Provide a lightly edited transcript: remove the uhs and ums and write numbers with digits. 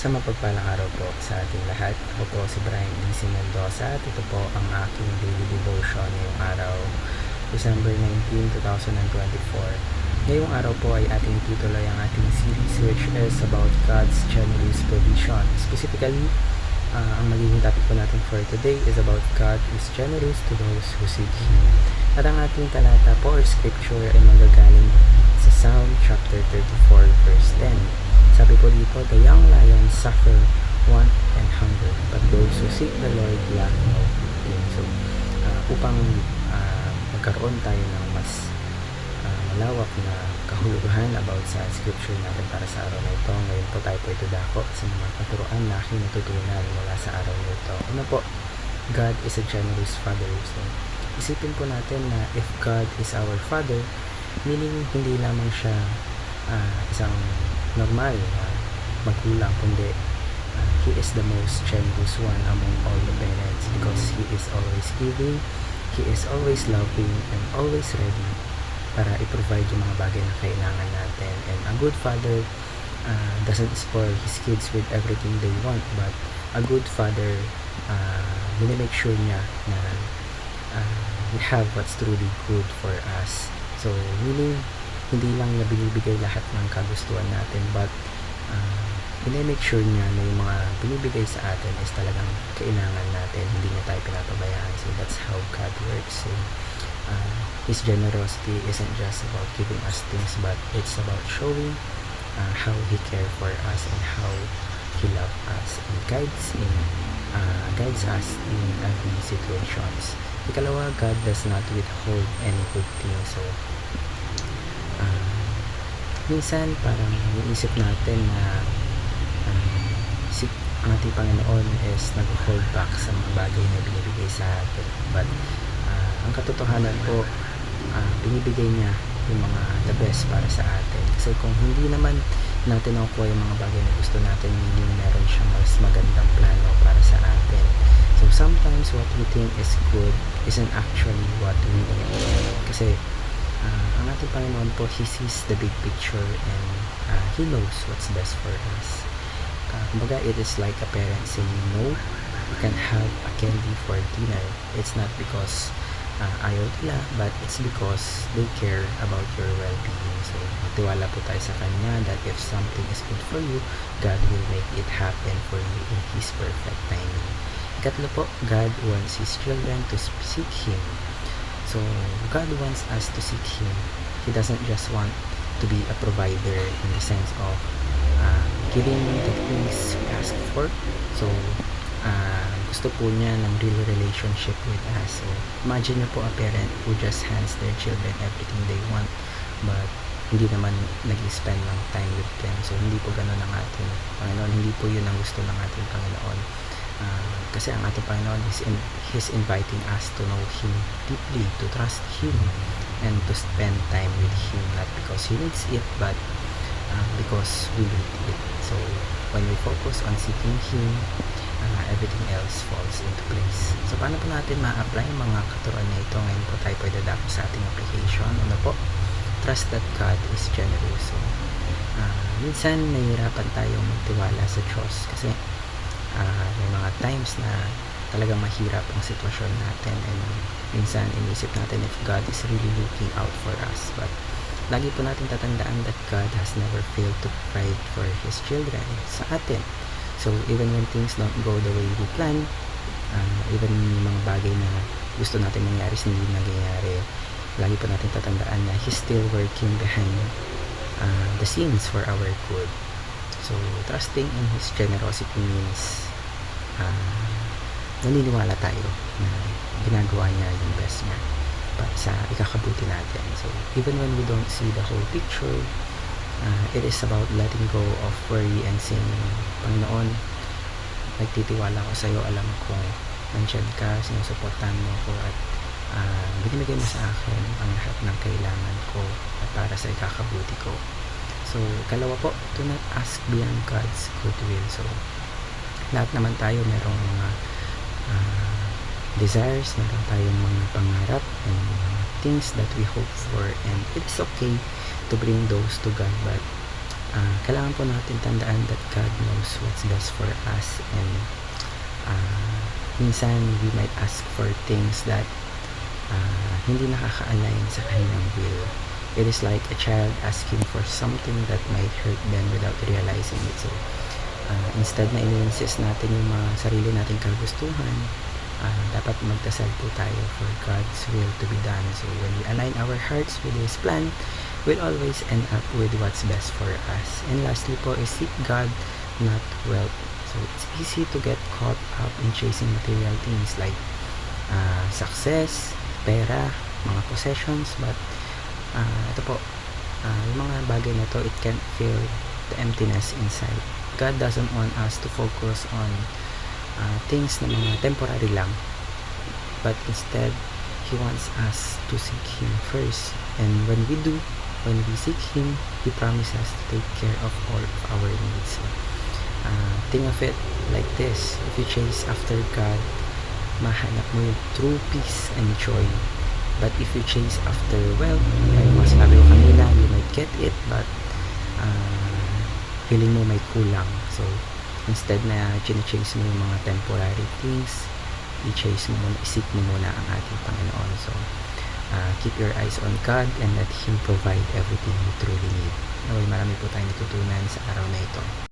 Sa mapagpalang araw po sa ating lahat. Ako po si Brian D.C. Mendoza at ito po ang aking daily devotion ngayong araw, December 19, 2024. Ngayong araw po ay ating tutuloy ang ating series which is about God's generous provision. Specifically, ang magiging topic po natin for today is about God is generous to those who seek Him. At ang ating talata po or scripture ay manggagaling sa Psalm chapter 34 verse 10. Sabi po dito, the young lions suffer want and hunger, but those who seek the Lord lack no good thing. So, upang magkaroon tayo ng mas malawak na kahulugan about sa scripture natin para sa araw na ito, ngayon po tayo po ito dako sa mga katuruan na aking natutunan mula sa araw na ito. Una po, God is a generous Father. So, isipin po natin na if God is our Father, meaning hindi lamang siya isang normal na magulang, kundi He is the most generous one among all the parents because He is always giving, He is always loving, and always ready para i-provide yung mga bagay na kailangan natin. And a good father doesn't spoil his kids with everything they want, but a good father make sure niya na we have what's truly good for us. So, meaning, hindi lang niya binibigay lahat ng kagustuhan natin, but make sure niya na yung mga binibigay sa atin is talagang kailangan natin, hindi niya tayo pinapabayaan. So, that's how God works. So, His generosity isn't just about giving us things, but it's about showing how He cares for us and how He loves us and guides us in every situations. Ikalawa, God does not withhold any good thing. So, minsan parang iisip natin na ang ating Panginoon is nag-hold back sa mga bagay na binibigay sa atin. But ang katotohanan po, binibigay niya yung mga the best para sa atin. Kasi kung hindi naman natin nakukuha yung mga bagay na gusto natin, hindi meron siyang mas magandang plano para sa atin. So sometimes what we think is good isn't actually what we need. Kasi ang ating Panginoon po, He sees the big picture and He knows what's best for us. Kumbaga, it is like a parent saying, no, you can have a candy for dinner. It's not because ayaw nila, but it's because they care about your well-being. So, magtiwala po tayo sa Kanya that if something is good for you, God will make it happen for you in His perfect timing. Ikatlo po, God wants His children to seek Him. So, God wants us to seek Him. He doesn't just want to be a provider in the sense of giving the things we ask for. So, gusto po niya ng real relationship with us. So, imagine niyo po a parent who just hands their children everything they want, but hindi naman nag-spend ng time with them. So, hindi po ganun ang ating Panginoon. Hindi po yun ang gusto ng ating Panginoon. Kasi ang ating Panginoon He's inviting us to know Him deeply, to trust Him, and to spend time with Him, not because He needs it, but because we need it. So, when we focus on seeking Him, everything else falls into place. So, paano po natin ma-apply ang mga katuruan na ito? Ngayon po tayo pwede dako sa ating application. Ano po? Trust that God is generous. So, minsan nahihirapan tayong magtiwala sa Diyos kasi may mga times na talagang mahirap ang sitwasyon natin, and minsan inisip natin if God is really looking out for us. But lagi po natin tatandaan that God has never failed to provide for His children sa atin. So even when things don't go the way we plan, even yung mga bagay na gusto natin mangyari hindi nangyayari, lagi po natin tatandaan na He's still working behind the scenes for our good. So trusting in His generosity means naniniwala tayo na ginagawa niya yung best niya para sa ikakabuti natin. So even when we don't see the whole picture, it is about letting go of worry and saying, Panginoon, nagtitiwala ko sa iyo, alam ko nandiyan ka, sinusuportahan mo ko, at binibigay mo sa akin ang lahat ng kailangan ko at para sa ikakabuti ko. So, kalawa po, do not ask beyond God's goodwill. So, lahat naman tayo merong mga desires, meron tayong mga pangarap and things that we hope for, and it's okay to bring those to God, but Kailangan po natin tandaan that God knows what's best for us, and minsan we might ask for things that hindi nakaka-align sa kanyang will. It is like a child asking for something that might hurt them without realizing it. So, instead na ini-insist natin yung mga sarili nating kagustuhan, dapat magdasal po tayo for God's will to be done. So, when we align our hearts with His plan, we'll always end up with what's best for us. And lastly po is seek God, not wealth. So, it's easy to get caught up in chasing material things like success, pera, mga possessions, but ito po, yung mga bagay na to, it can fill the emptiness inside. God doesn't want us to focus on things na mga temporary lang, but instead He wants us to seek Him first. And when we seek Him, He promises to take care of all of our needs. So, think of it like this: if you chase after God, mahanap mo yung true peace and joy. But if you chase after wealth, ay mas sabi ko kanina, you might get it, but feeling mo may kulang. So, instead na chine-chase mo yung mga temporary things, isip mo muna ang ating Panginoon. So, keep your eyes on God and let Him provide everything you truly need. Naway marami po tayong natutunan sa araw na ito.